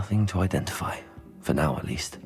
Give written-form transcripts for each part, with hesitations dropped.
Nothing to identify, for now at least.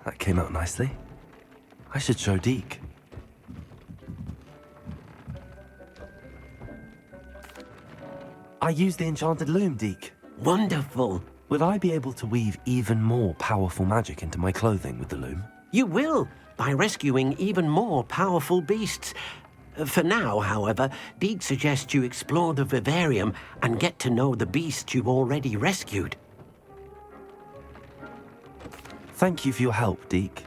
that came out nicely. I should show Deke. I used the enchanted loom, Deke. Wonderful. Will I be able to weave even more powerful magic into my clothing with the loom? You will, by rescuing even more powerful beasts. For now, however, Deke suggests you explore the vivarium and get to know the beasts you've already rescued. Thank you for your help, Deke.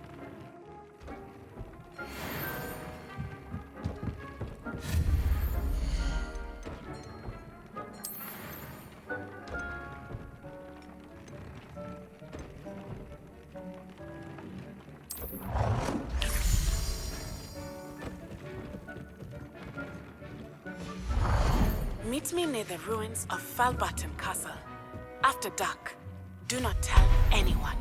Meet me near the ruins of Valdyeus Castle. After dark. Do not tell anyone.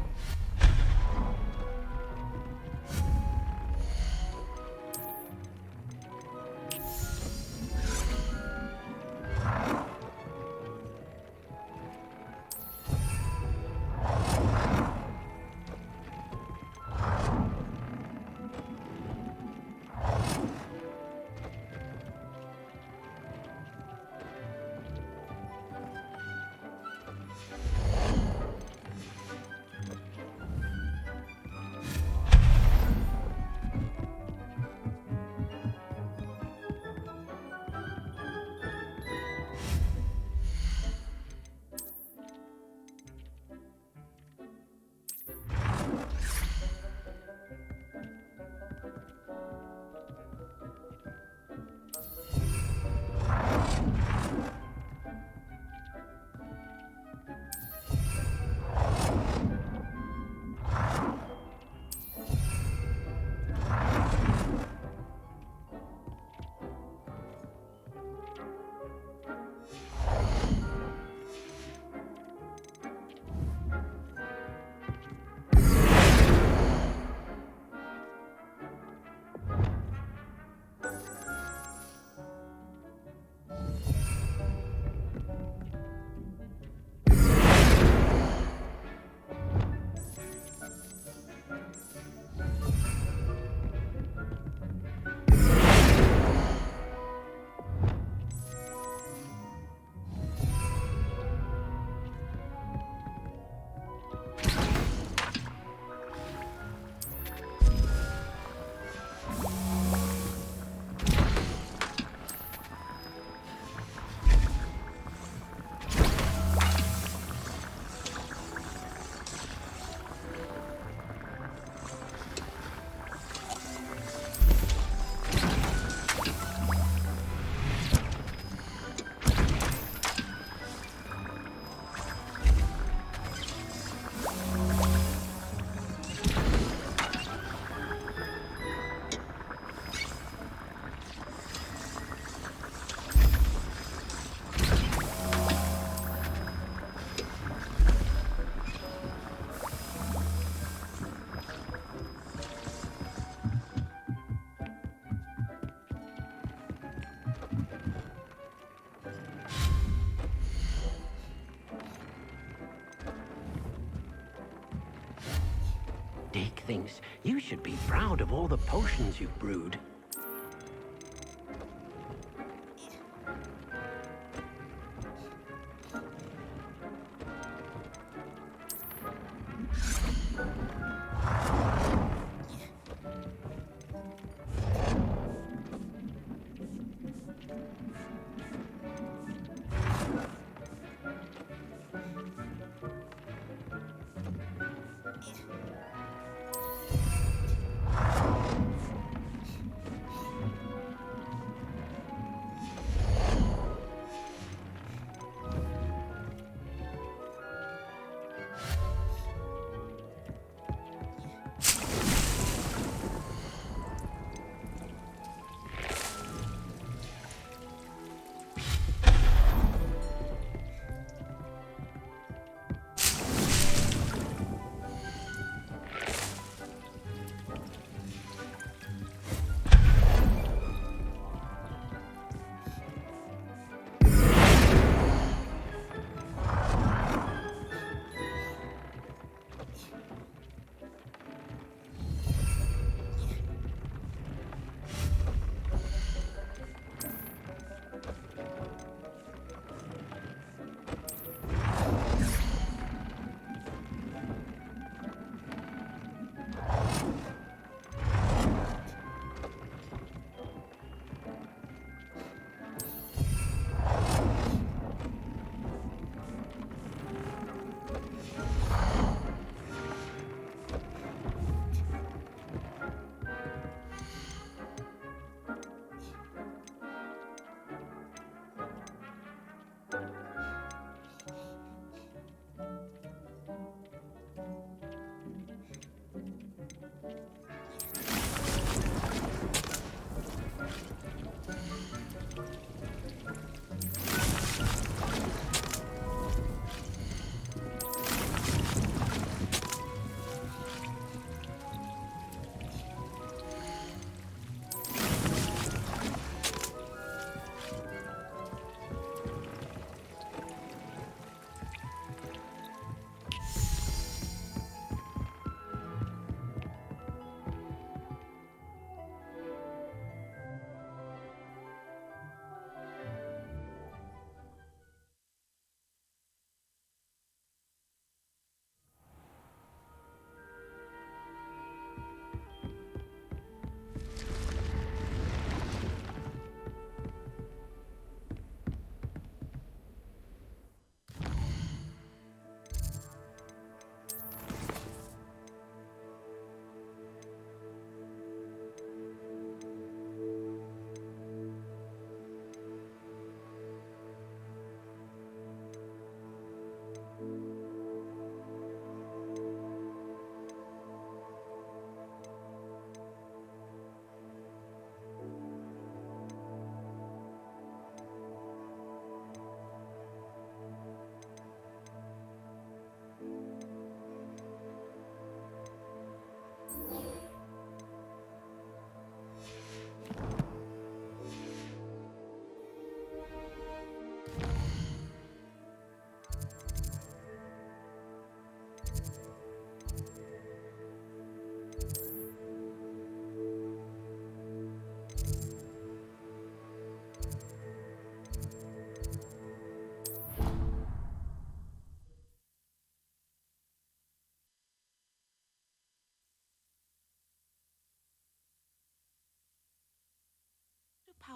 Deke thinks you should be proud of all the potions you've brewed.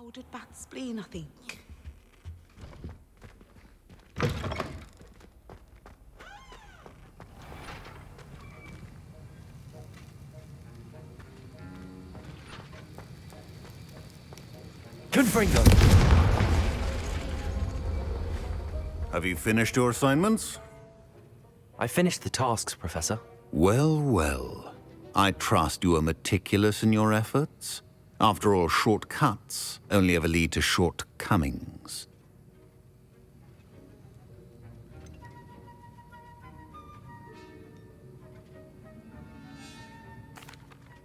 Powdered bat spleen, I think. Confringo! Have you finished your assignments? I finished the tasks, Professor. Well, well. I trust you are meticulous in your efforts. After all, shortcuts only ever lead to shortcomings.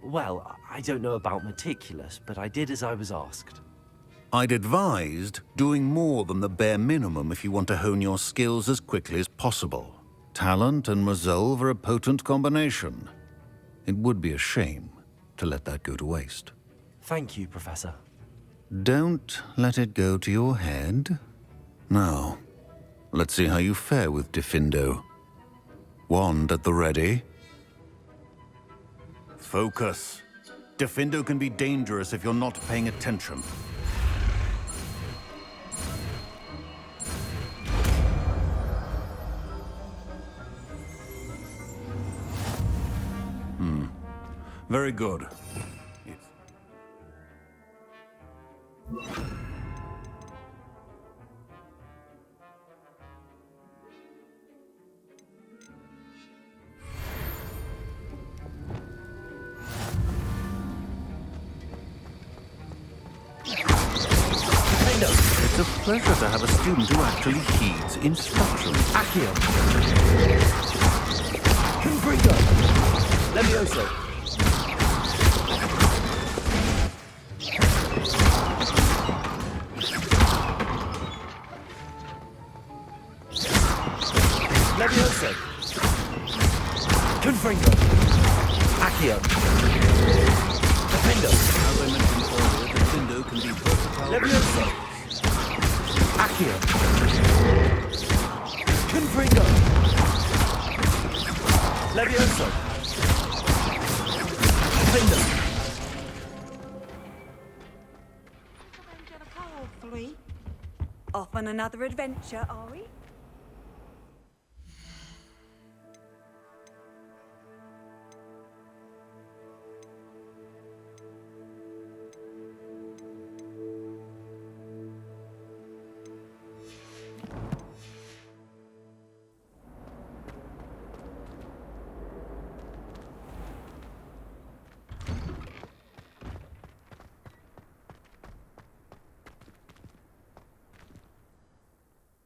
Well, I don't know about meticulous, but I did as I was asked. I'd advised doing more than the bare minimum if you want to hone your skills as quickly as possible. Talent and resolve are a potent combination. It would be a shame to let that go to waste. Thank you, Professor. Don't let it go to your head. Now, let's see how you fare with Diffindo. Wand at the ready. Focus. Diffindo can be dangerous if you're not paying attention. Very good. Yes. It's a pleasure to have a student who actually heeds instructions. Accio! Confringo! Levioso! Levioso! Confringo! Accio! Diffindo! As I mentioned earlier, Diffindo can be versatile. Levioso! Accio! Confringo! Levioso! Diffindo! Off on another adventure, are we?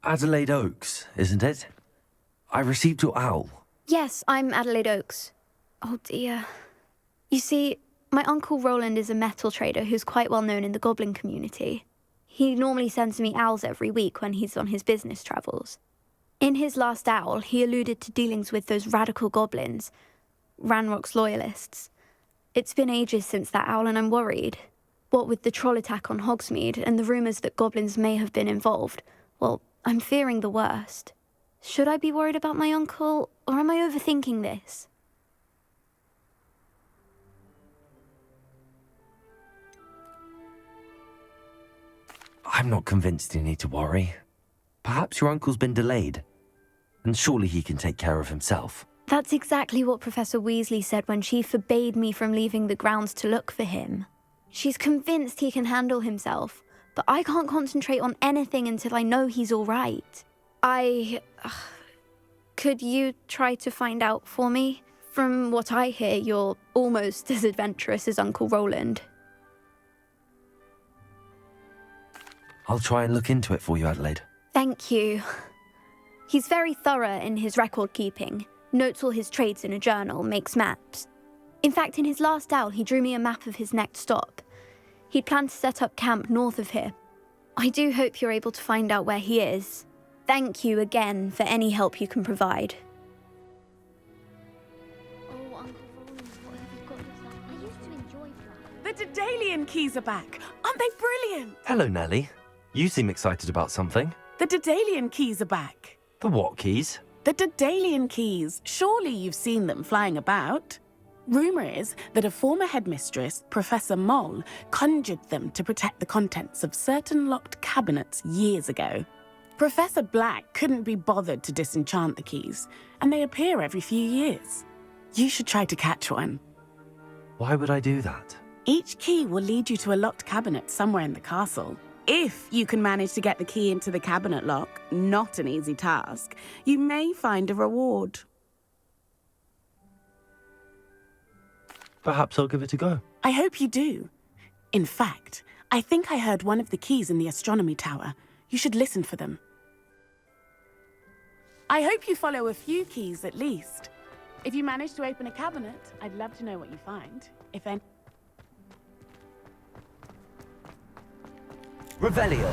Adelaide Oaks, isn't it? I received your owl. Yes, I'm Adelaide Oaks. Oh dear. You see, my uncle Roland is a metal trader who's quite well known in the goblin community. He normally sends me owls every week when he's on his business travels. In his last owl, he alluded to dealings with those radical goblins, Ranrock's loyalists. It's been ages since that owl and I'm worried. What with the troll attack on Hogsmeade and the rumours that goblins may have been involved, well, I'm fearing the worst. Should I be worried about my uncle, or am I overthinking this? I'm not convinced you need to worry. Perhaps your uncle's been delayed, and surely he can take care of himself. That's exactly what Professor Weasley said when she forbade me from leaving the grounds to look for him. She's convinced he can handle himself, but I can't concentrate on anything until I know he's all right. Could you try to find out for me? From what I hear, you're almost as adventurous as Uncle Roland. I'll try and look into it for you, Adelaide. Thank you. He's very thorough in his record keeping, notes all his trades in a journal, makes maps. In fact, in his last owl, he drew me a map of his next stop. He'd planned to set up camp north of here. I do hope you're able to find out where he is. Thank you again for any help you can provide. Oh, Uncle Roland, what have you got yourself? I used to enjoy flying. The Daedalian keys are back. Aren't they brilliant? Hello, Nellie. You seem excited about something. The Daedalian keys are back. The what keys? The Daedalian keys. Surely you've seen them flying about. Rumour is that a former headmistress, Professor Moll, conjured them to protect the contents of certain locked cabinets years ago. Professor Black couldn't be bothered to disenchant the keys, and they appear every few years. You should try to catch one. Why would I do that? Each key will lead you to a locked cabinet somewhere in the castle. If you can manage to get the key into the cabinet lock, not an easy task, you may find a reward. Perhaps I'll give it a go. I hope you do. In fact, I think I heard one of the keys in the astronomy tower. You should listen for them. I hope you follow a few keys at least. If you manage to open a cabinet, I'd love to know what you find. If any... Revelio.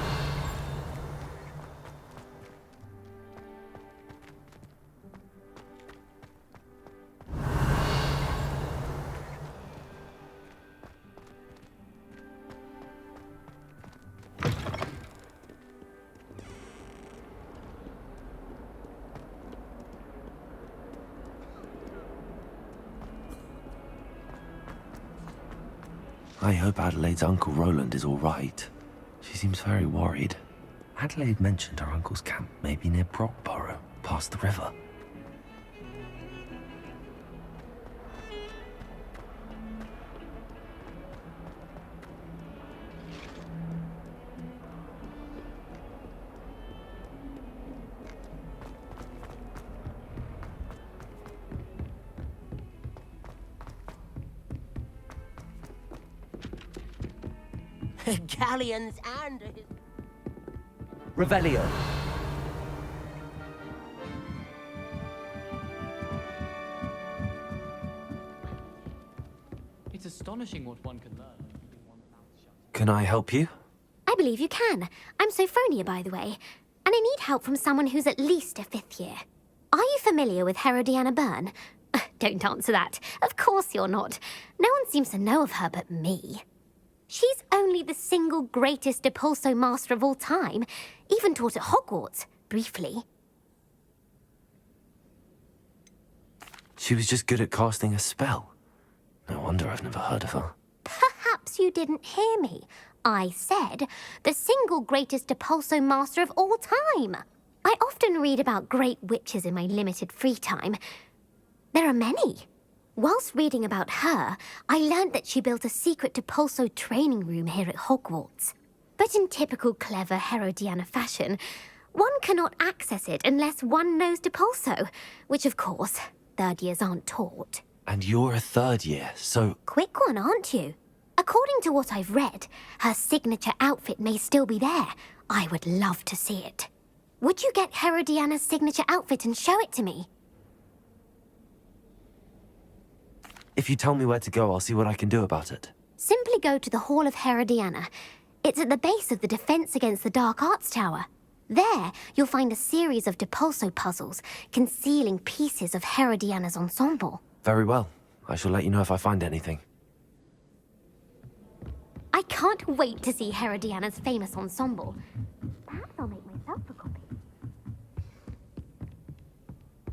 I hope Adelaide's Uncle Roland is all right. She seems very worried. Adelaide mentioned her uncle's camp may be near Brockborough, past the river. Galleons and his... Revelio. It's astonishing what one can learn. Can I help you? I believe you can. I'm Sophronia, by the way, and I need help from someone who's at least a 5th year. Are you familiar with Herodiana Byrne? Don't answer that. Of course you're not. No one seems to know of her but me. She's only the single greatest Depulso master of all time, even taught at Hogwarts, briefly. She was just good at casting a spell. No wonder I've never heard of her. Perhaps you didn't hear me. I said the single greatest Depulso master of all time. I often read about great witches in my limited free time. There are many. Whilst reading about her, I learned that she built a secret Depulso training room here at Hogwarts. But in typical clever Herodiana fashion, one cannot access it unless one knows Depulso, which of course, 3rd years aren't taught. And you're a 3rd year, so... Quick one, aren't you? According to what I've read, her signature outfit may still be there. I would love to see it. Would you get Herodiana's signature outfit and show it to me? If you tell me where to go, I'll see what I can do about it. Simply go to the Hall of Herodiana. It's at the base of the Defense Against the Dark Arts Tower. There, you'll find a series of Depulso puzzles concealing pieces of Herodiana's ensemble. Very well. I shall let you know if I find anything. I can't wait to see Herodiana's famous ensemble. Perhaps I'll make myself a copy.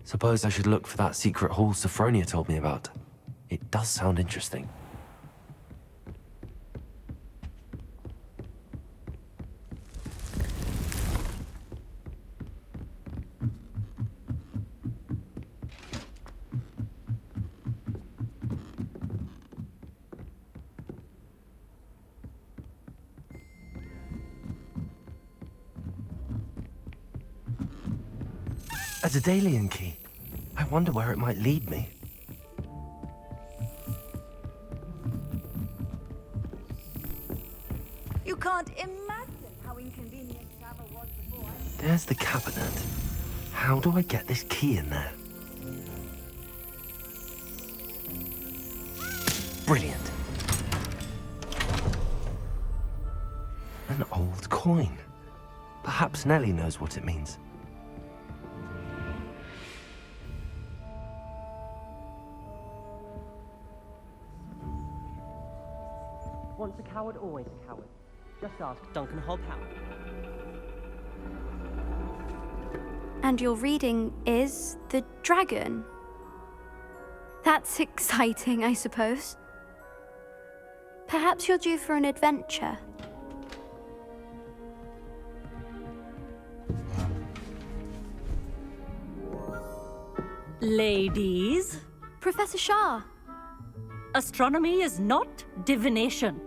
Suppose I should look for that secret hall Sophronia told me about. It does sound interesting. A Daedalian key. I wonder where it might lead me. You can't imagine how inconvenient travel was before. There's the cabinet. How do I get this key in there? Brilliant. An old coin. Perhaps Nellie knows what it means. Once a coward, always a coward. Just ask Duncan Hobhound. And your reading is the dragon. That's exciting, I suppose. Perhaps you're due for an adventure. Ladies, Professor Shah. astronomy is not divination.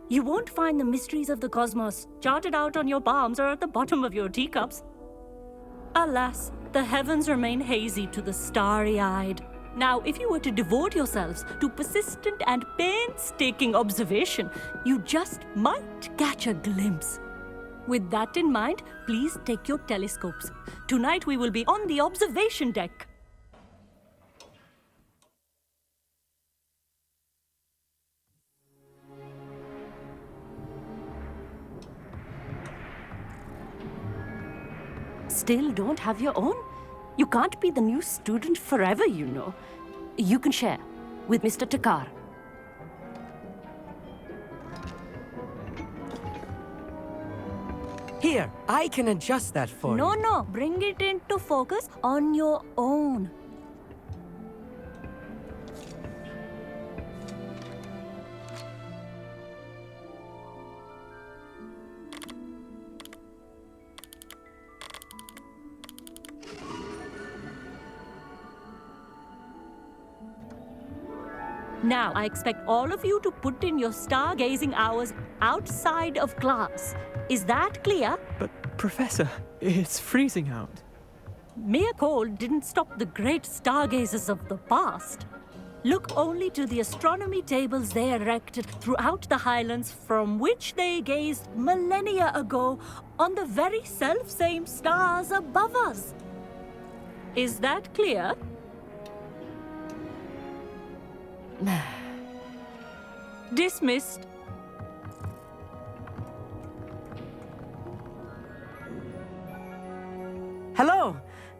You won't find the mysteries of the cosmos charted out on your palms or at the bottom of your teacups. Alas, the heavens remain hazy to the starry-eyed. Now, if you were to devote yourselves to persistent and painstaking observation, you just might catch a glimpse. With that in mind, please take your telescopes. Tonight we will be on the observation deck. Still don't have your own? You can't be the new student forever, you know. You can share with Mr. Takar. Here, I can adjust that for you. No, bring it into focus on your own. Now, I expect all of you to put in your stargazing hours outside of class. Is that clear? But, Professor, it's freezing out. Mere cold didn't stop the great stargazers of the past. Look only to the astronomy tables they erected throughout the highlands from which they gazed millennia ago on the very self-same stars above us. Is that clear? Dismissed. Hello!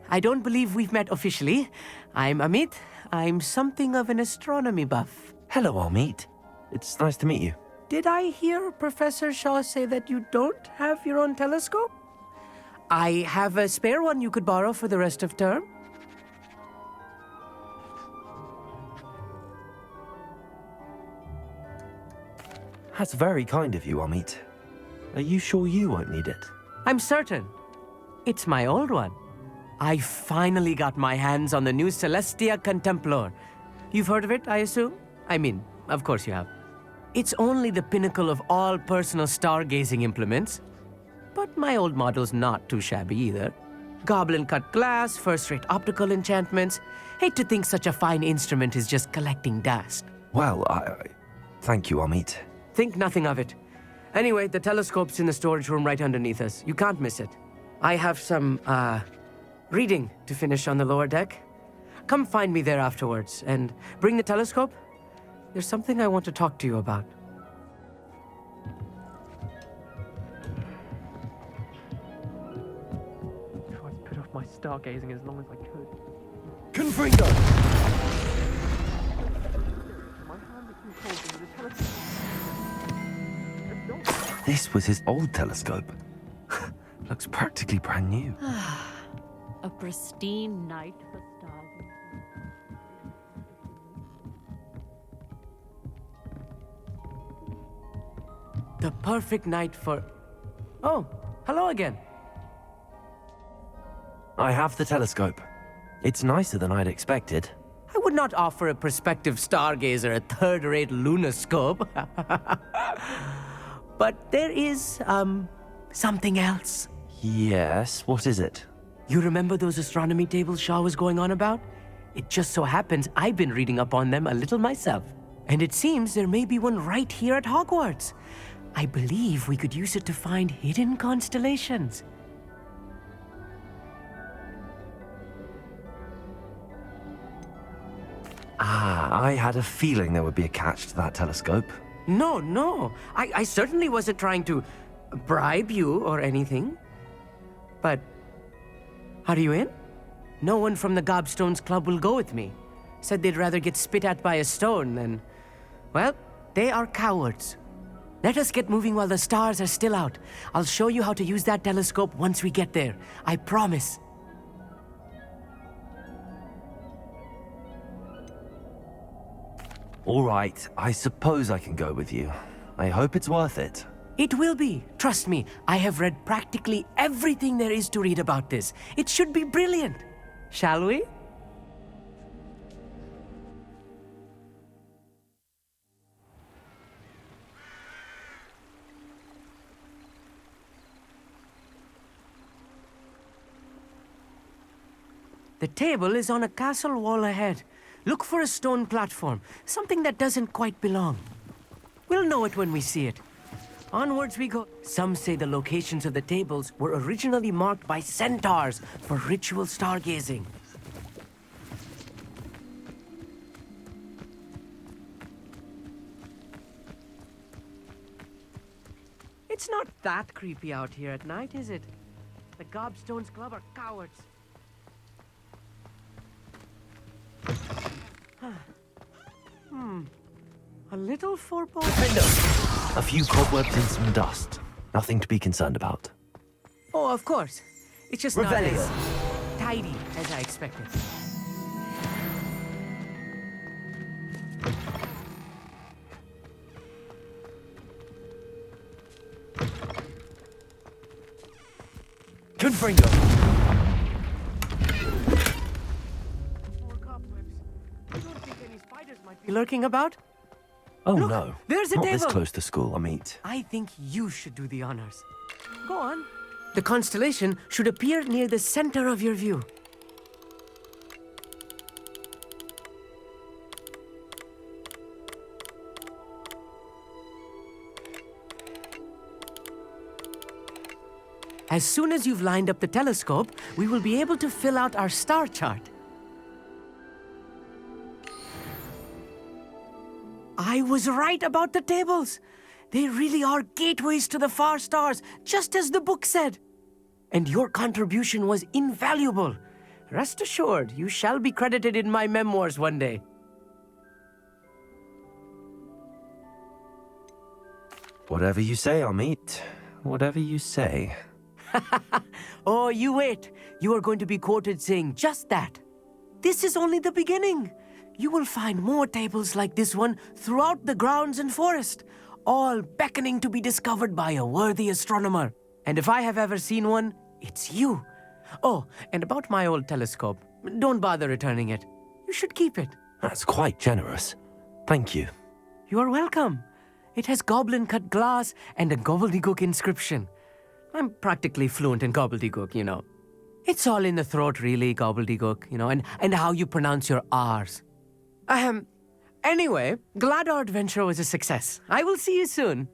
I don't believe we've met officially. I'm Amit. I'm something of an astronomy buff. Hello, Amit. It's nice to meet you. Did I hear Professor Shaw say that you don't have your own telescope? I have a spare one you could borrow for the rest of term. That's very kind of you, Amit. Are you sure you won't need it? I'm certain. It's my old one. I finally got my hands on the new Celestia Contemplar. You've heard of it, I assume? I mean, of course you have. It's only the pinnacle of all personal stargazing implements. But my old model's not too shabby either. Goblin-cut glass, first-rate optical enchantments. Hate to think such a fine instrument is just collecting dust. Well, thank you, Amit. Think nothing of it. Anyway, the telescope's in the storage room right underneath us. You can't miss it. I have some, reading to finish on the lower deck. Come find me there afterwards, and bring the telescope. There's something I want to talk to you about. I tried to put off my stargazing as long as I could. Confringo! My hand is too cold to the telescope. This was his old telescope. Looks practically brand new. A pristine night for stargazing. The perfect night for... Oh, hello again. I have the telescope. It's nicer than I'd expected. I would not offer a prospective stargazer a third-rate lunoscope. But there is, something else. Yes, what is it? You remember those astronomy tables Shaw was going on about? It just so happens I've been reading up on them a little myself. And it seems there may be one right here at Hogwarts. I believe we could use it to find hidden constellations. I had a feeling there would be a catch to that telescope. No. I certainly wasn't trying to bribe you or anything. But, are you in? No one from the Gobstones Club will go with me. Said they'd rather get spit at by a stone than... Well, they are cowards. Let us get moving while the stars are still out. I'll show you how to use that telescope once we get there. I promise. All right, I suppose I can go with you. I hope it's worth it. It will be. Trust me, I have read practically everything there is to read about this. It should be brilliant. Shall we? The table is on a castle wall ahead. Look for a stone platform, something that doesn't quite belong. We'll know it when we see it. Onwards we go. Some say the locations of the tables were originally marked by centaurs for ritual stargazing. It's not that creepy out here at night, is it? The Gobstones Club are cowards. A little foreboding. A few cobwebs and some dust. Nothing to be concerned about. Oh, of course. It's just not as tidy as I expected. Confringo! More cobwebs. You don't think any spiders might be lurking about? Oh Look, no. there's a Not table. this close to school, Amit. I think you should do the honors. Go on. The constellation should appear near the center of your view. As soon as you've lined up the telescope, we will be able to fill out our star chart. I was right about the tables. They really are gateways to the far stars, just as the book said. And your contribution was invaluable. Rest assured, you shall be credited in my memoirs one day. Whatever you say, Amit. Whatever you say. Oh, you wait. You are going to be quoted saying just that. This is only the beginning. You will find more tables like this one throughout the grounds and forest, all beckoning to be discovered by a worthy astronomer. And if I have ever seen one, it's you. Oh, and about my old telescope, don't bother returning it. You should keep it. That's quite generous. Thank you. You are welcome. It has goblin-cut glass and a gobbledygook inscription. I'm practically fluent in gobbledygook, you know. It's all in the throat, really, gobbledygook, you know, and how you pronounce your R's. Anyway, glad our adventure was a success. I will see you soon.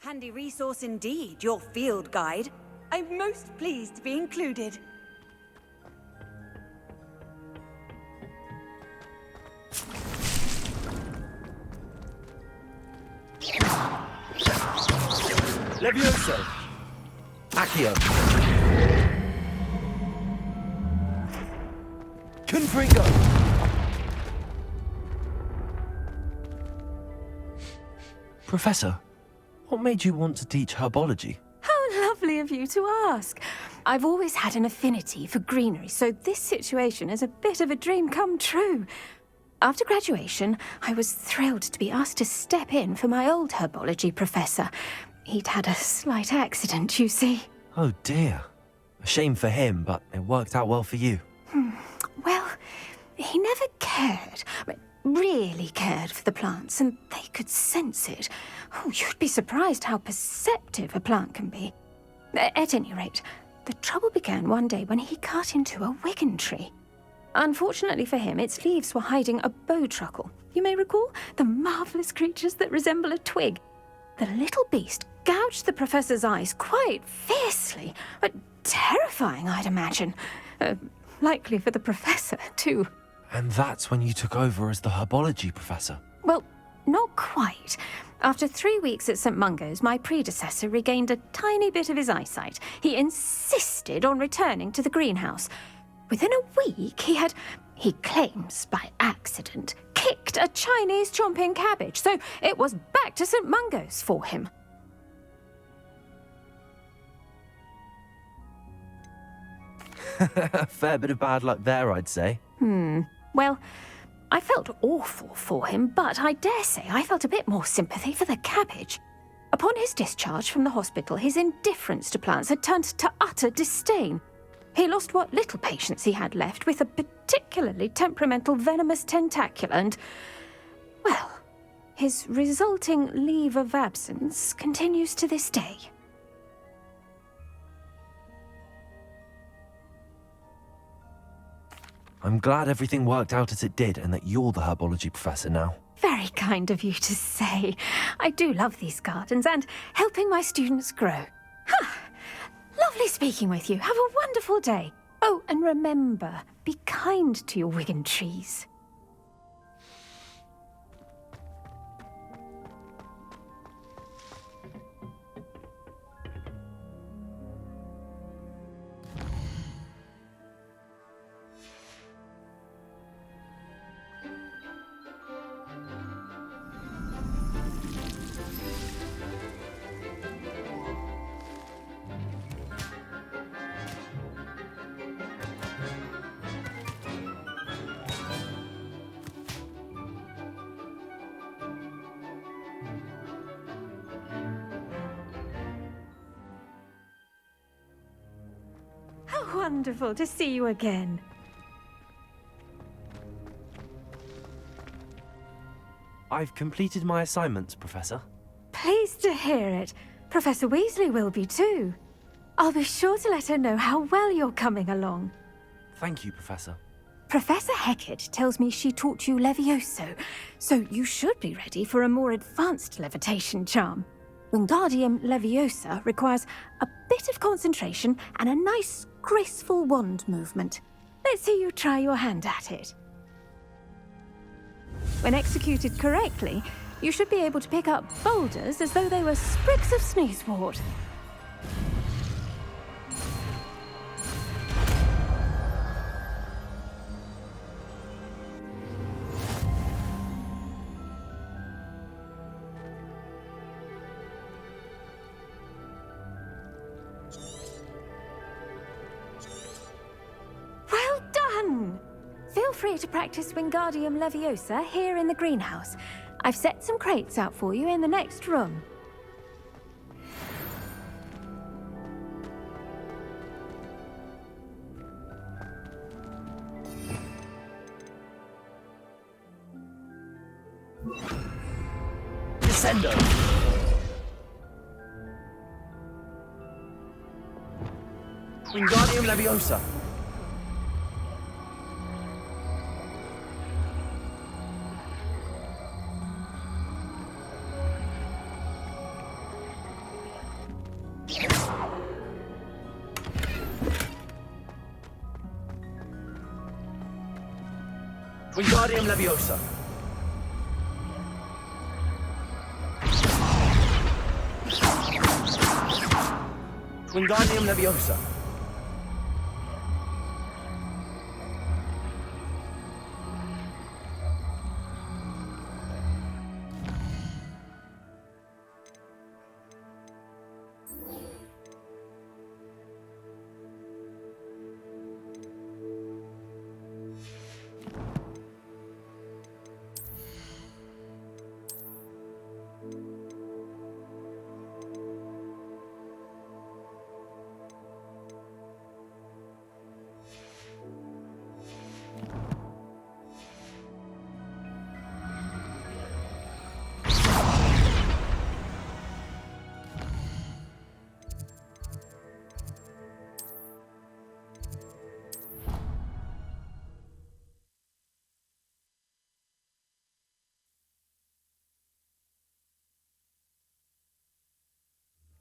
Handy resource indeed, your field guide. I'm most pleased to be included. Levioso! Accio! Confringo! Professor, what made you want to teach herbology? How lovely of you to ask. I've always had an affinity for greenery, so this situation is a bit of a dream come true. After graduation, I was thrilled to be asked to step in for my old herbology professor. He'd had a slight accident, you see. Oh dear. A shame for him, but it worked out well for you. Well, he never cared, really cared for the plants, and they could sense it. Oh, you'd be surprised how perceptive a plant can be. At any rate, the trouble began one day when he cut into a wigan tree. Unfortunately for him, its leaves were hiding a bowtruckle. You may recall the marvellous creatures that resemble a twig. The little beast gouged the professor's eyes quite fiercely, but terrifying, I'd imagine. Likely for the professor, too. And that's when you took over as the herbology professor? Well, not quite. After 3 weeks at St. Mungo's, my predecessor regained a tiny bit of his eyesight. He insisted on returning to the greenhouse. Within a week, he claims by accident, kicked a Chinese chomping cabbage, so it was back to St. Mungo's for him. A fair bit of bad luck there, I'd say. Well, I felt awful for him, but I dare say I felt a bit more sympathy for the cabbage. Upon his discharge from the hospital, his indifference to plants had turned to utter disdain. He lost what little patience he had left with a particularly temperamental venomous tentacula and, well, his resulting leave of absence continues to this day. I'm glad everything worked out as it did and that you're the herbology professor now. Very kind of you to say. I do love these gardens and helping my students grow. Lovely speaking with you. Have a wonderful day. Oh, and remember, be kind to your wigan trees. How wonderful to see you again. I've completed my assignments, Professor. Pleased to hear it. Professor Weasley will be too. I'll be sure to let her know how well you're coming along. Thank you, Professor. Professor Hecat tells me she taught you Levioso, so you should be ready for a more advanced levitation charm. Wingardium Leviosa requires a bit of concentration and a nice, graceful wand movement. Let's see you try your hand at it. When executed correctly, you should be able to pick up boulders as though they were sprigs of sneezewort. Well done! Feel free to practice Wingardium Leviosa here in the greenhouse. I've set some crates out for you in the next room. Descendo! Wingardium Leviosa! Wingardium Leviosa. Wingardium Leviosa.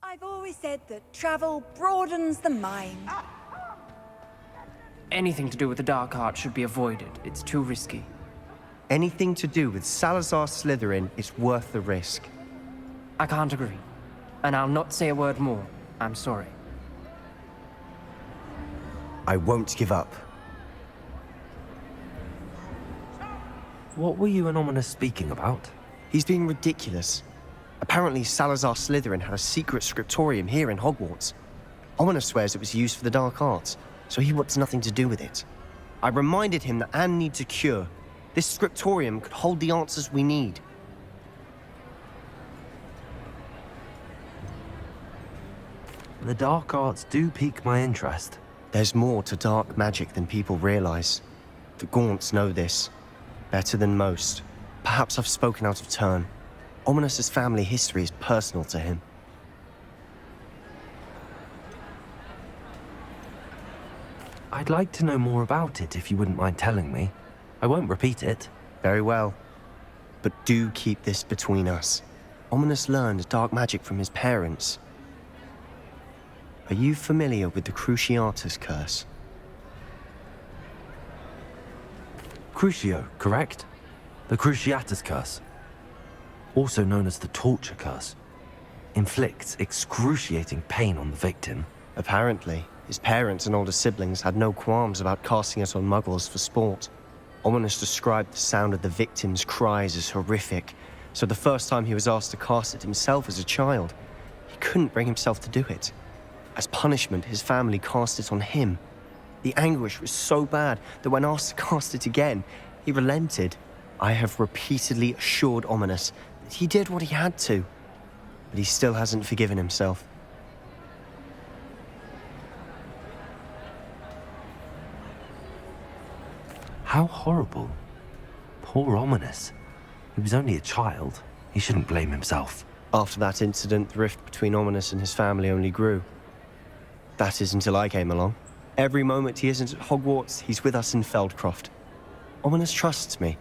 I've always said that travel broadens the mind. Anything to do with the dark art should be avoided. It's too risky. Anything to do with Salazar Slytherin is worth the risk. I can't agree. And I'll not say a word more. I'm sorry. I won't give up. What were you and Ominous speaking about? He's being ridiculous. Apparently, Salazar Slytherin had a secret scriptorium here in Hogwarts. Ominous swears it was used for the dark arts, so he wants nothing to do with it. I reminded him that Anne needs a cure. This scriptorium could hold the answers we need. The dark arts do pique my interest. There's more to dark magic than people realize. The Gaunts know this. Better than most. Perhaps I've spoken out of turn. Ominous's family history is personal to him. I'd like to know more about it if you wouldn't mind telling me. I won't repeat it. Very well. But do keep this between us. Ominous learned dark magic from his parents. Are you familiar with the Cruciatus curse? Crucio, correct? The Cruciatus curse. Also known as the torture curse. Inflicts excruciating pain on the victim. Apparently, his parents and older siblings had no qualms about casting it on muggles for sport. Ominous described the sound of the victim's cries as horrific, so the first time he was asked to cast it himself as a child, he couldn't bring himself to do it. As punishment, his family cast it on him. The anguish was so bad that when asked to cast it again, he relented. I have repeatedly assured Ominous that he did what he had to, but he still hasn't forgiven himself. How horrible. Poor Ominous. He was only a child. He shouldn't blame himself. After that incident, the rift between Ominous and his family only grew. That is until I came along. Every moment he isn't at Hogwarts, he's with us in Feldcroft. Ominous trusts me.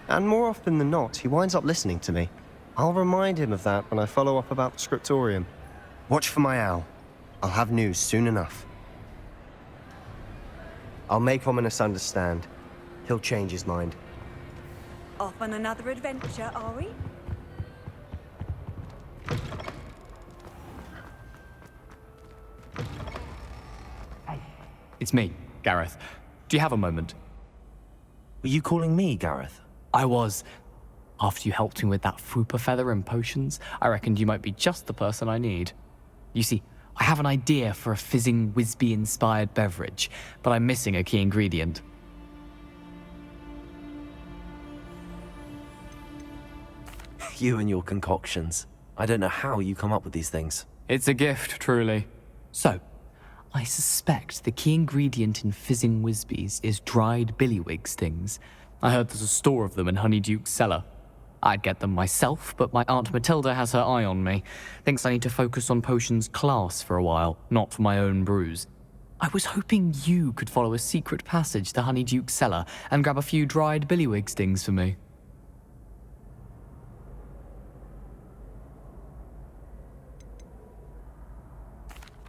And more often than not, he winds up listening to me. I'll remind him of that when I follow up about the scriptorium. Watch for my owl. I'll have news soon enough. I'll make Ominous understand. He'll change his mind. Off on another adventure, are we? It's me, Gareth. Do you have a moment? Were you calling me, Gareth? I was. After you helped me with that Fupa feather and potions, I reckoned you might be just the person I need. You see, I have an idea for a fizzing Whizbee-inspired beverage, but I'm missing a key ingredient. You and your concoctions. I don't know how you come up with these things. It's a gift, truly. So, I suspect the key ingredient in fizzing Whizbees is dried billywig stings. I heard there's a store of them in Honeyduke's cellar. I'd get them myself, but my Aunt Matilda has her eye on me. Thinks I need to focus on potions class for a while, not for my own brews. I was hoping you could follow a secret passage to Honeyduke's cellar and grab a few dried billywig stings for me.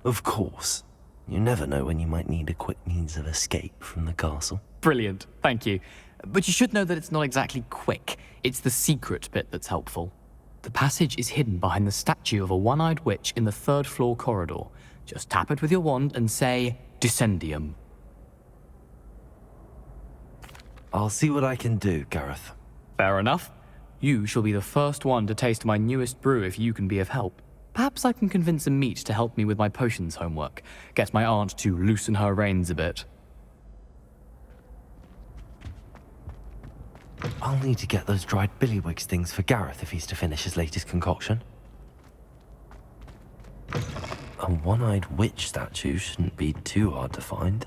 Of course. You never know when you might need a quick means of escape from the castle. Brilliant, thank you. But you should know that it's not exactly quick. It's the secret bit that's helpful. The passage is hidden behind the statue of a one-eyed witch in the third-floor corridor. Just tap it with your wand and say, Descendium. I'll see what I can do, Gareth. Fair enough. You shall be the first one to taste my newest brew if you can be of help. Perhaps I can convince a meat to help me with my potions homework. Get my aunt to loosen her reins a bit. I'll need to get those dried billywigs things for Gareth if he's to finish his latest concoction. A one-eyed witch statue shouldn't be too hard to find.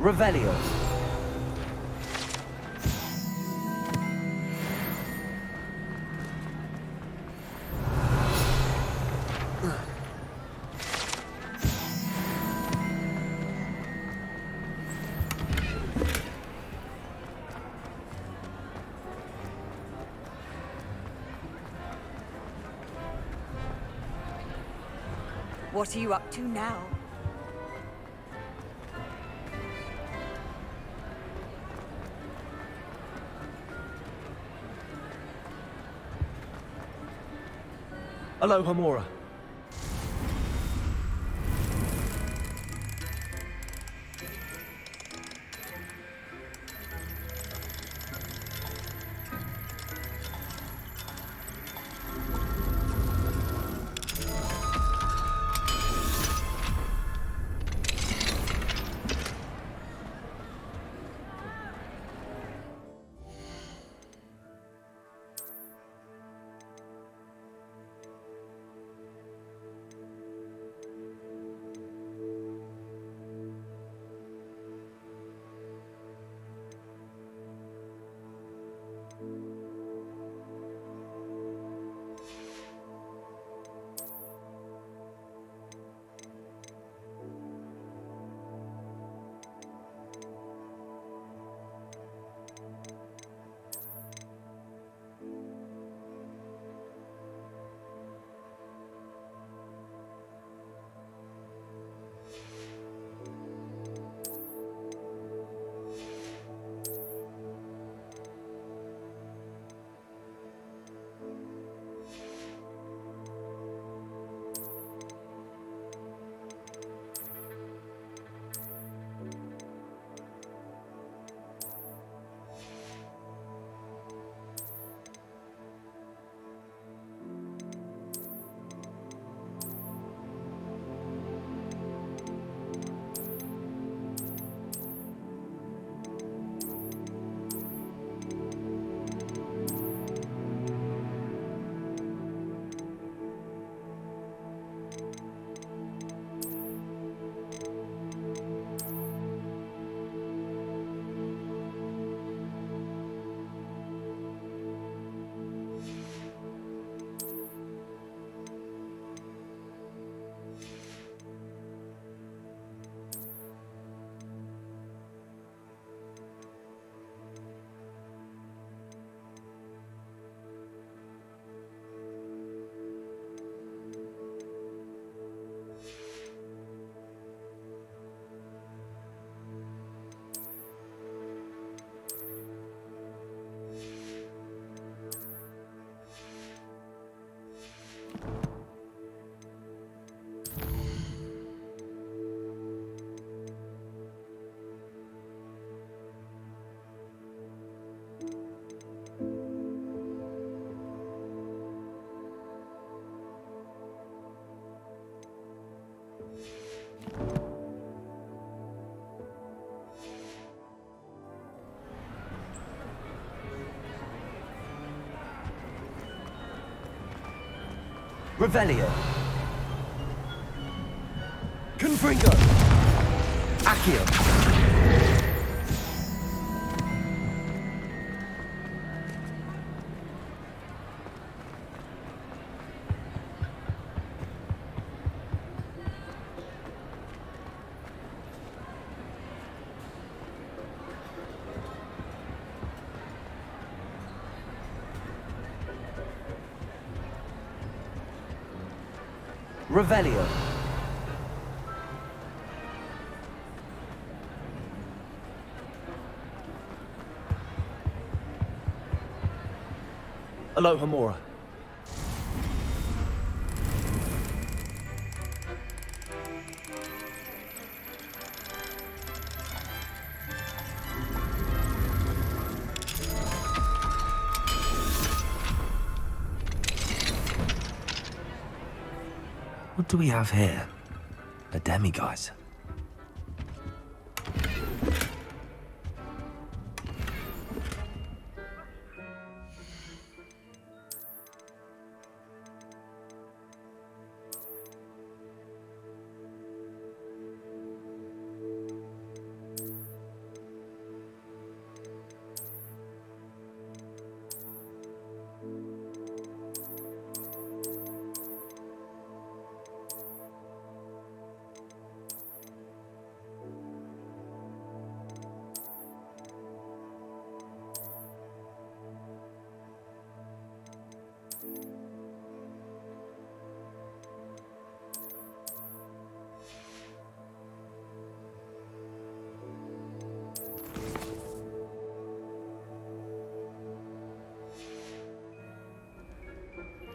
Revelio. What are you up to now? Hello, Hamora. Revelio. Confringo. Accio. Revelio. Aloha Mora. What do we have here? A demiguise.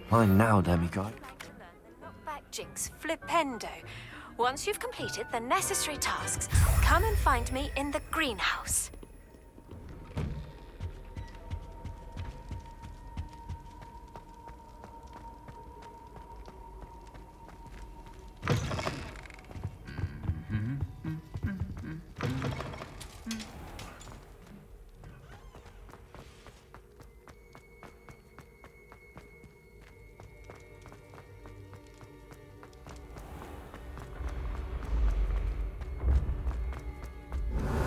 Mine now, demiguise. Back jinx, flipendo. Once you've completed the necessary tasks, come and find me in the greenhouse.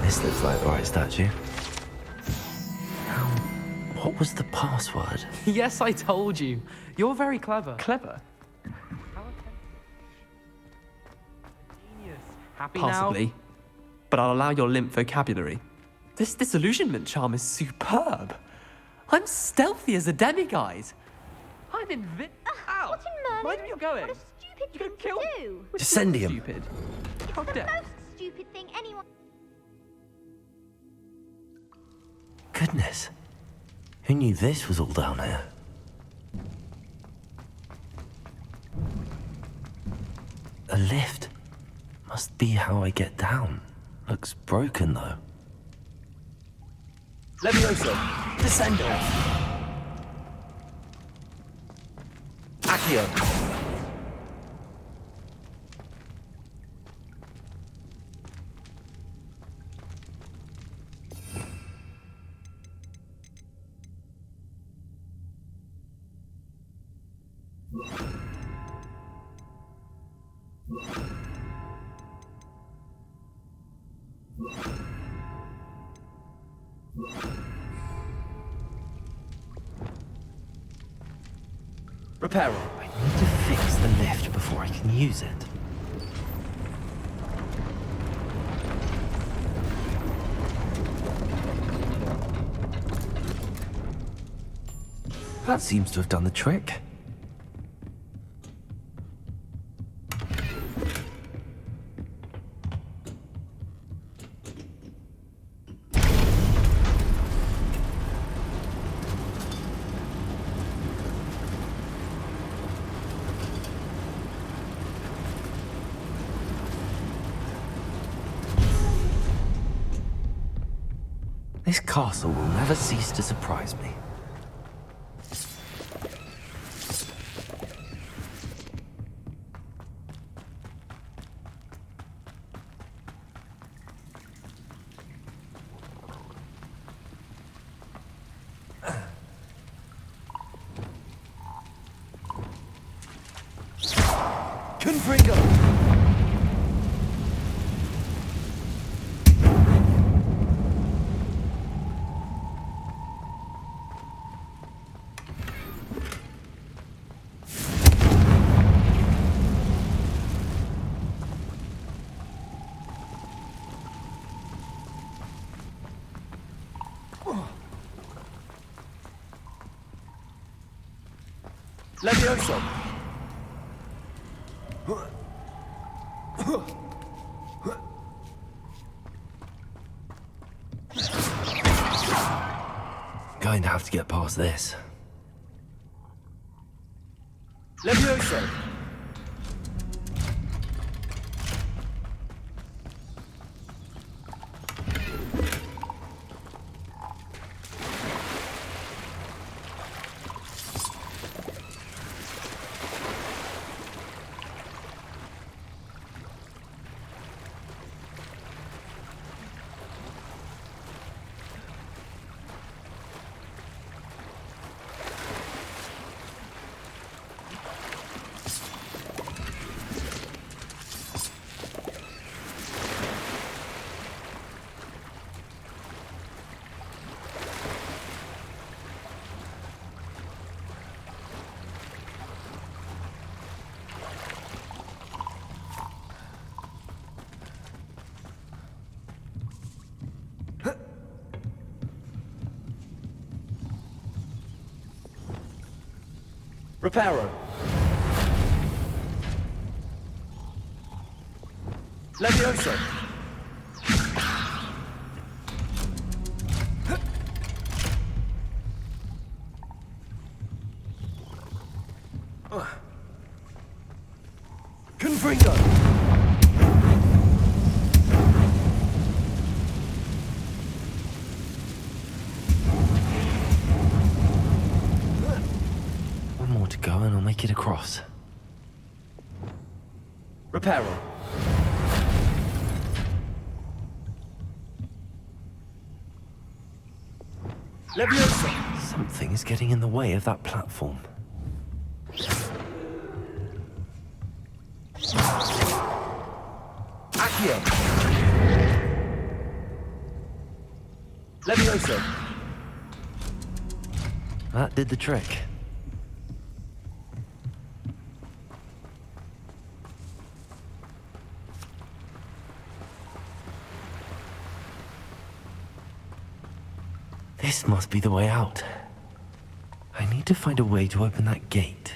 This looks like the right statue. What was the password? Yes, I told you. You're very clever. Clever? Genius. Happy Possibly. now? But I'll allow your limp vocabulary. This disillusionment charm is superb. I'm stealthy as a demiguise. I'm Ow! What in Merlin? Mind where you're going. What a stupid You thing could kill to do. Descendium. Stupid. It's How the dare. most stupid thing anyone... Goodness. Who knew this was all down here? A lift. Must be how I get down. Looks broken though. Levioso. Descendo. Accio. Reparo. I need to fix the lift before I can use it. That seems to have done the trick. This castle will never cease to surprise me. Confringo! Levioso! Going to have to get past this. Levioso! Reparo. Levioso. Confringo. One more to go and I'll make it across. Reparo. Leviosa! Something is getting in the way of that platform. Accio! Leviosa! That did the trick. This must be the way out. I need to find a way to open that gate.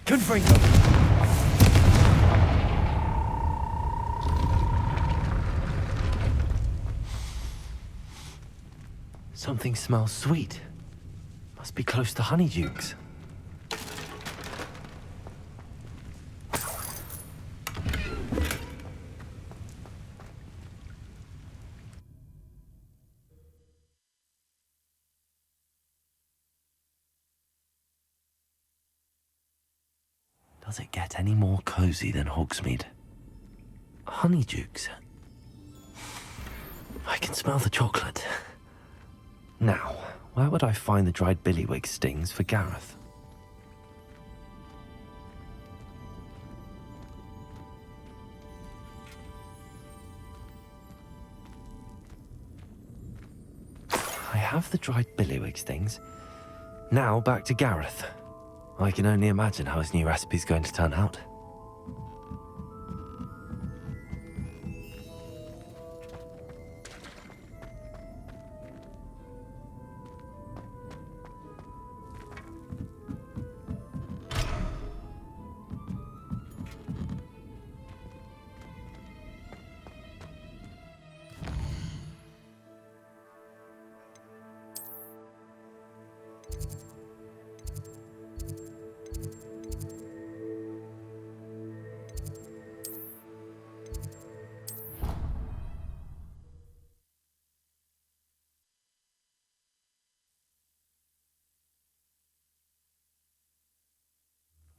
Confringo! Something smells sweet. Must be close to Honeydukes. Does it get any more cozy than Hogsmeade? Honeydukes. I can smell the chocolate. Now, where would I find the dried billywig stings for Gareth? I have the dried billywig stings. Now back to Gareth. I can only imagine how his new recipe's going to turn out.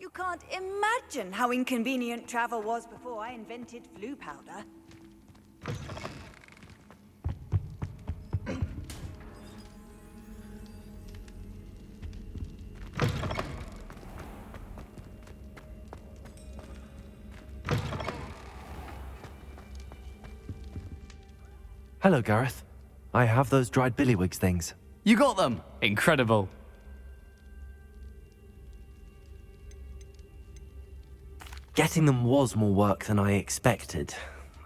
You can't imagine how inconvenient travel was before I invented flu powder. Hello, Gareth. I have those dried billywigs things. You got them! Incredible. Getting them was more work than I expected.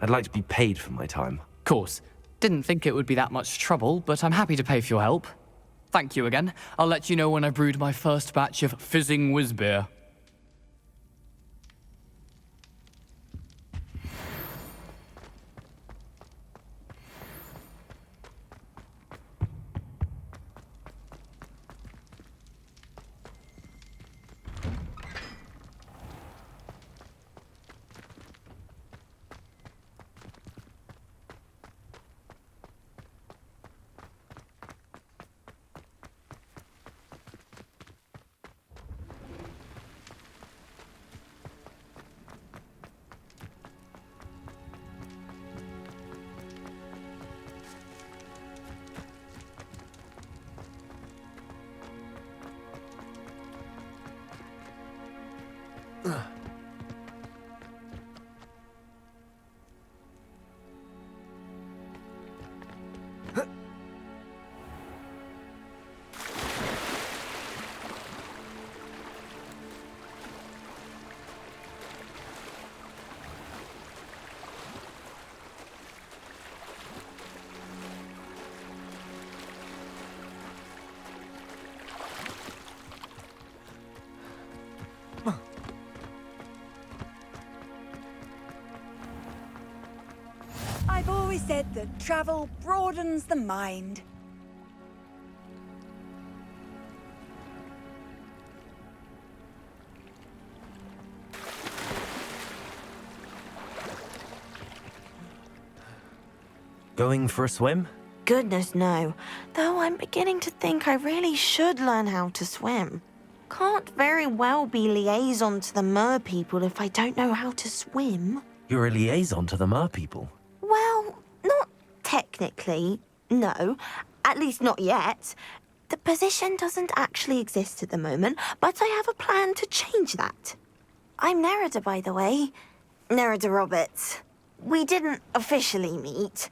I'd like to be paid for my time. Course. Didn't think it would be that much trouble, but I'm happy to pay for your help. Thank you again. I'll let you know when I brewed my first batch of fizzing whizbeer. I've always said that travel broadens the mind. Going for a swim? Goodness, no. Though I'm beginning to think I really should learn how to swim. Can't very well be liaison to the mer people if I don't know how to swim. You're a liaison to the mer people. Well, not technically, no. At least not yet. The position doesn't actually exist at the moment, but I have a plan to change that. I'm Nerida, by the way. Nerida Roberts. We didn't officially meet,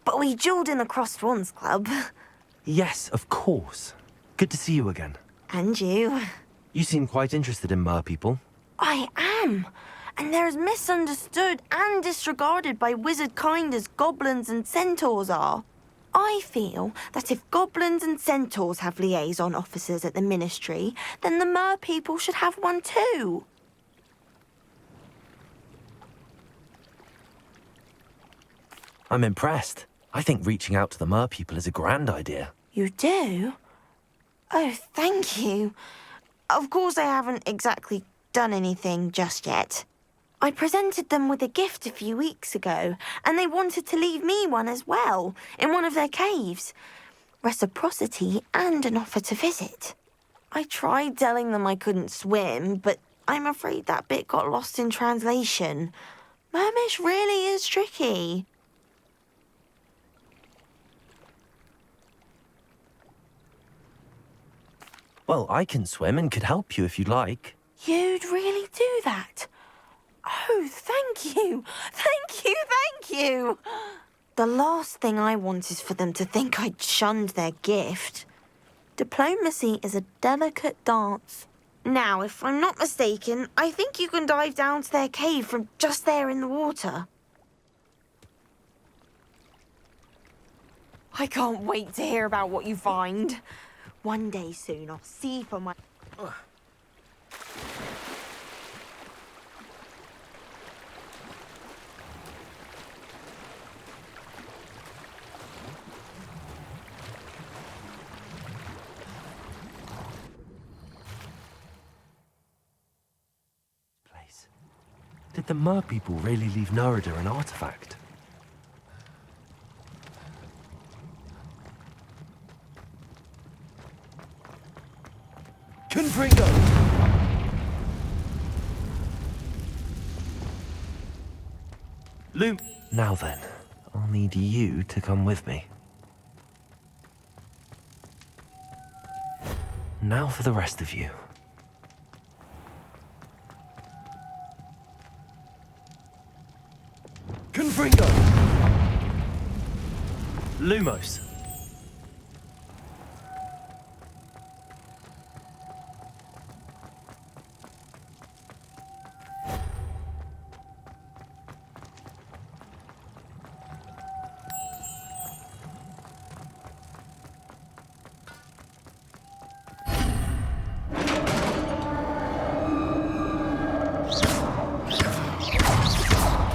but we duelled in the Crossed Wands Club. Yes, of course. Good to see you again. And you. You seem quite interested in mer people. I am. And they're as misunderstood and disregarded by wizard kind as goblins and centaurs are. I feel that if goblins and centaurs have liaison officers at the Ministry, then the mer people should have one too. I'm impressed. I think reaching out to the mer people is a grand idea. You do? Oh, thank you. Of course I haven't exactly done anything just yet. I presented them with a gift a few weeks ago, and they wanted to leave me one as well, in one of their caves. Reciprocity and an offer to visit. I tried telling them I couldn't swim, but I'm afraid that bit got lost in translation. Mermish really is tricky. Well, I can swim and could help you if you'd like. You'd really do that? Oh, thank you. Thank you, thank you. The last thing I want is for them to think I'd shunned their gift. Diplomacy is a delicate dance. Now, if I'm not mistaken, I think you can dive down to their cave from just there in the water. I can't wait to hear about what you find. One day soon, I'll see for my... Did the mer people really leave Nerida an artifact? Confringo! Now then, I'll need you to come with me. Now for the rest of you. Confringo! Lumos!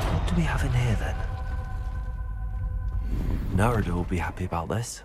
What do we have in here then? Narada will be happy about this.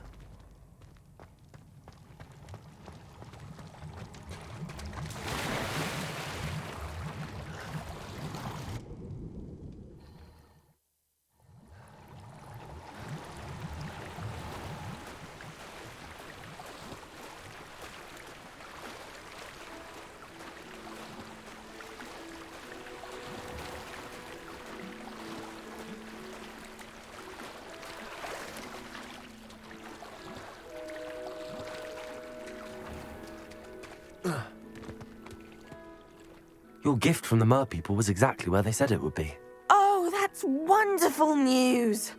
Your gift from the Mer people was exactly where they said it would be. Oh, that's wonderful news!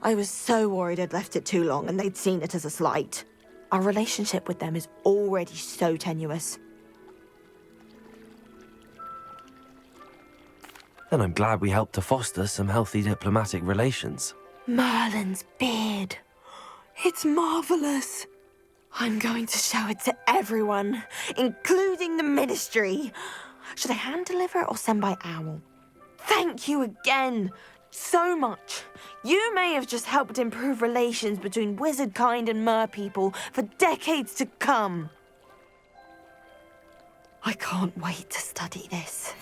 I was so worried I'd left it too long and they'd seen it as a slight. Our relationship with them is already so tenuous. Then I'm glad we helped to foster some healthy diplomatic relations. Merlin's beard. It's marvelous. I'm going to show it to everyone, including the Ministry. Should I hand deliver it or send by owl? Thank you again, so much. You may have just helped improve relations between wizard kind and mer people for decades to come. I can't wait to study this.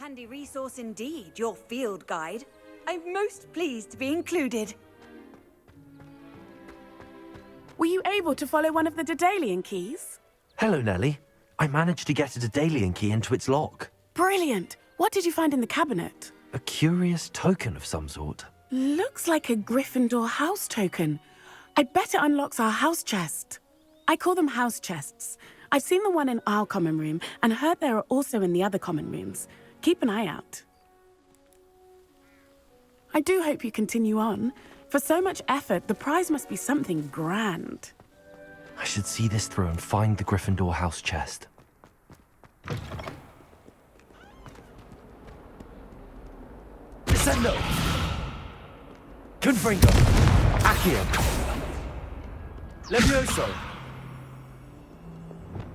handy resource indeed, your field guide. I'm most pleased to be included. Were you able to follow one of the Daedalian keys? Hello, Nellie. I managed to get a Daedalian key into its lock. Brilliant! What did you find in the cabinet? A curious token of some sort. Looks like a Gryffindor house token. I bet it unlocks our house chest. I call them house chests. I've seen the one in our common room and heard there are also in the other common rooms. Keep an eye out. I do hope you continue on. For so much effort, the prize must be something grand. I should see this through and find the Gryffindor house chest. Descendo! Confringo! Accio! Levioso!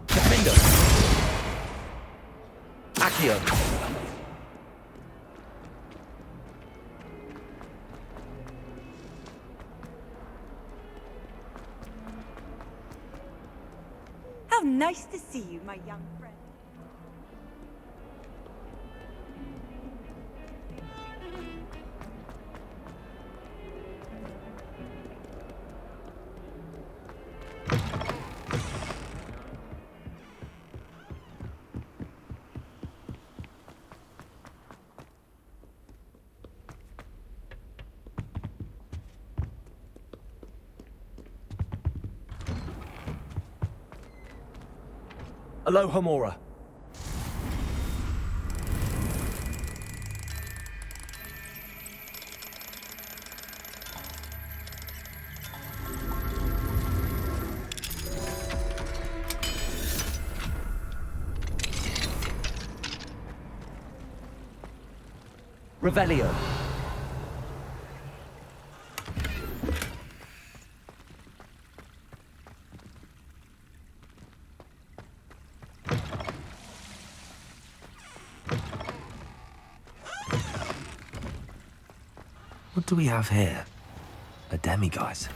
Defendo! Accio! How nice to see you, my young friend. Aloha Mora. Revelio. What do we have here? A demiguise.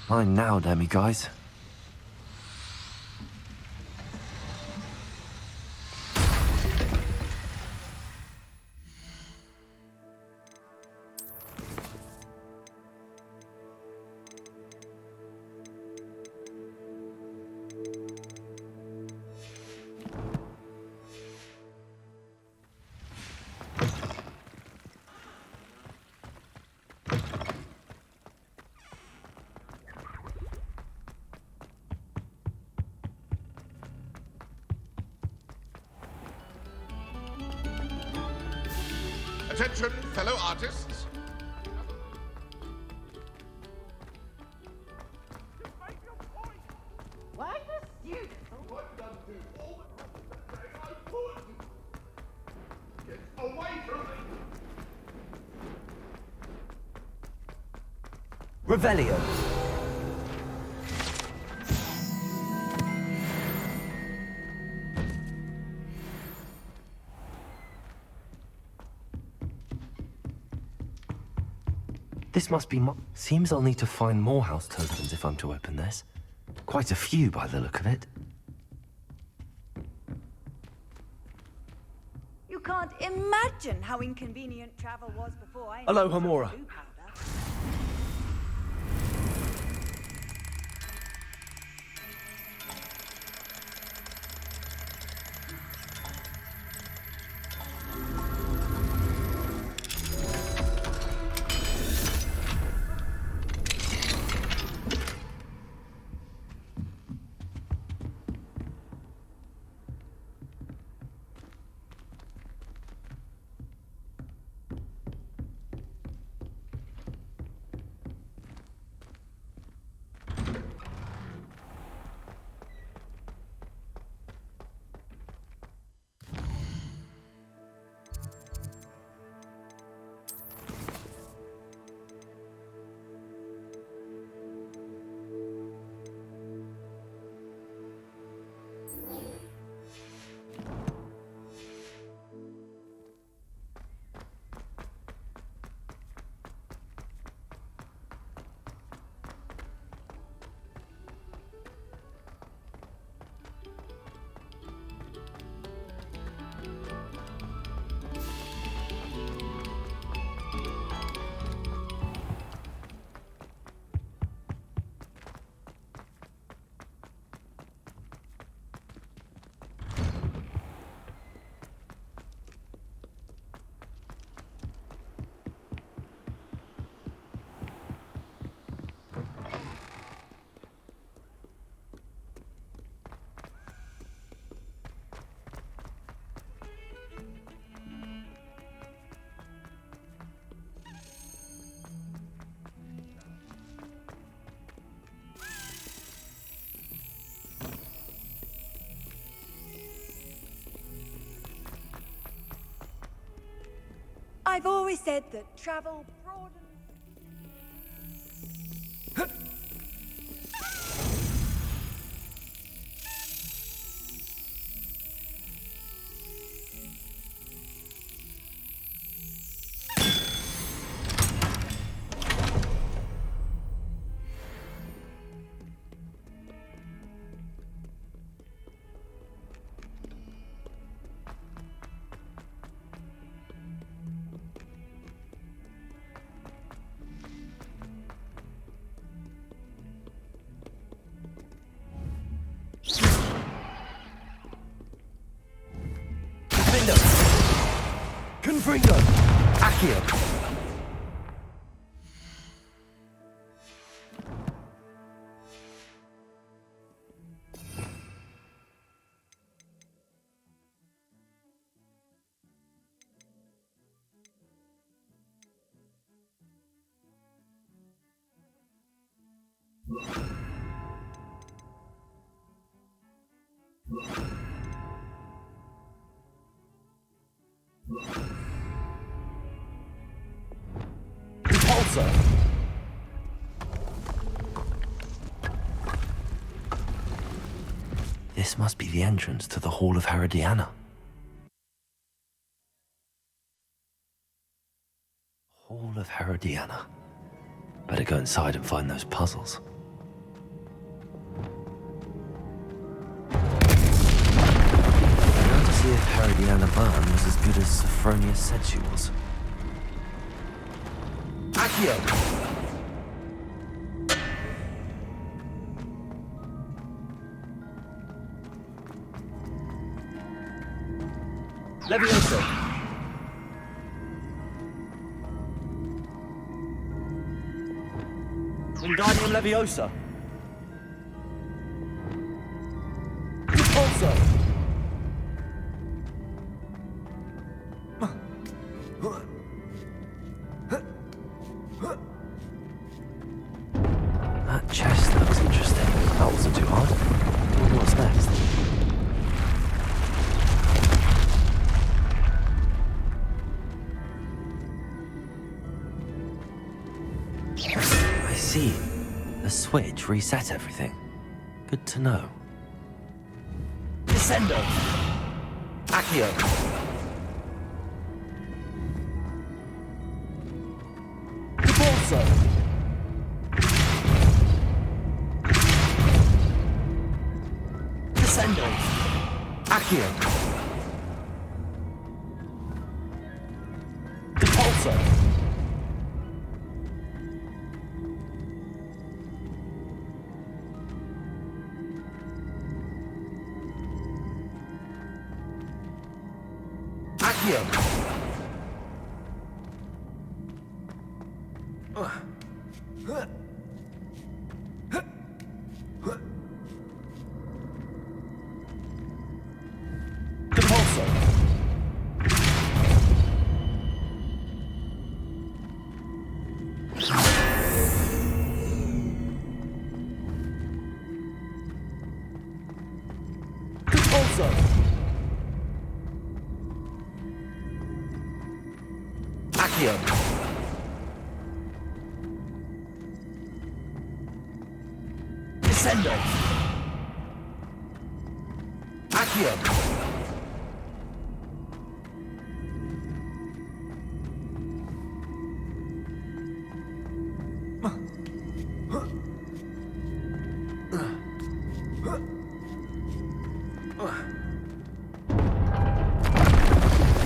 Fine now, demiguise. Attention, fellow artists. Why the student? Get away from me! Revelio. This must be seems I'll need to find more house tokens if I'm to open this. Quite a few by the look of it. You can't imagine how inconvenient travel was before I... Aloha Mora. blue powder. I've always said that travel broadens. Confringo! Accio! Repulsor! This must be the entrance to the Hall of Herodiana. Hall of Herodiana. Better go inside and find those puzzles. Now to see if Herodiana Byrne was as good as Sophronia said she was. Accio! Leviosa! Wingardium Leviosa! Repulsor! That chest looks interesting. That wasn't too hard. What's next? I see. The switch reset everything. Good to know. Descendo! Accio! Repulsor! Descendo! Accio! Repulsor! Accio! Repulsor! Repulsor! Accio! Descendo! Accio!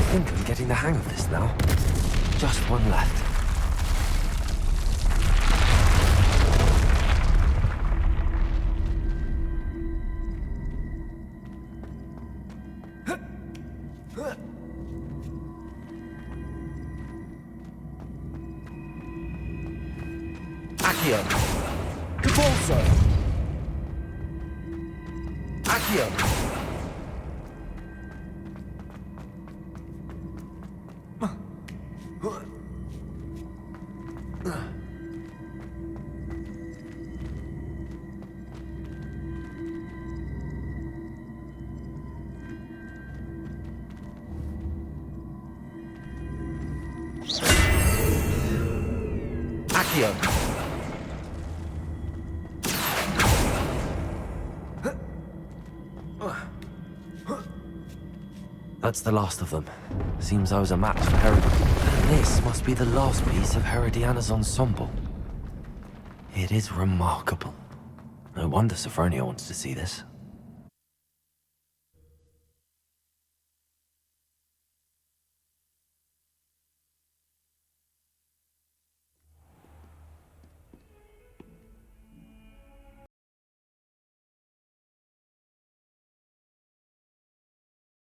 I think I'm getting the hang of this now. Just one left. Accio! Repulsor! Accio! Theo. That's the last of them. Seems I was a match for Herod. And this must be the last piece of Herodiana's ensemble. It is remarkable. No wonder Sophronia wants to see this.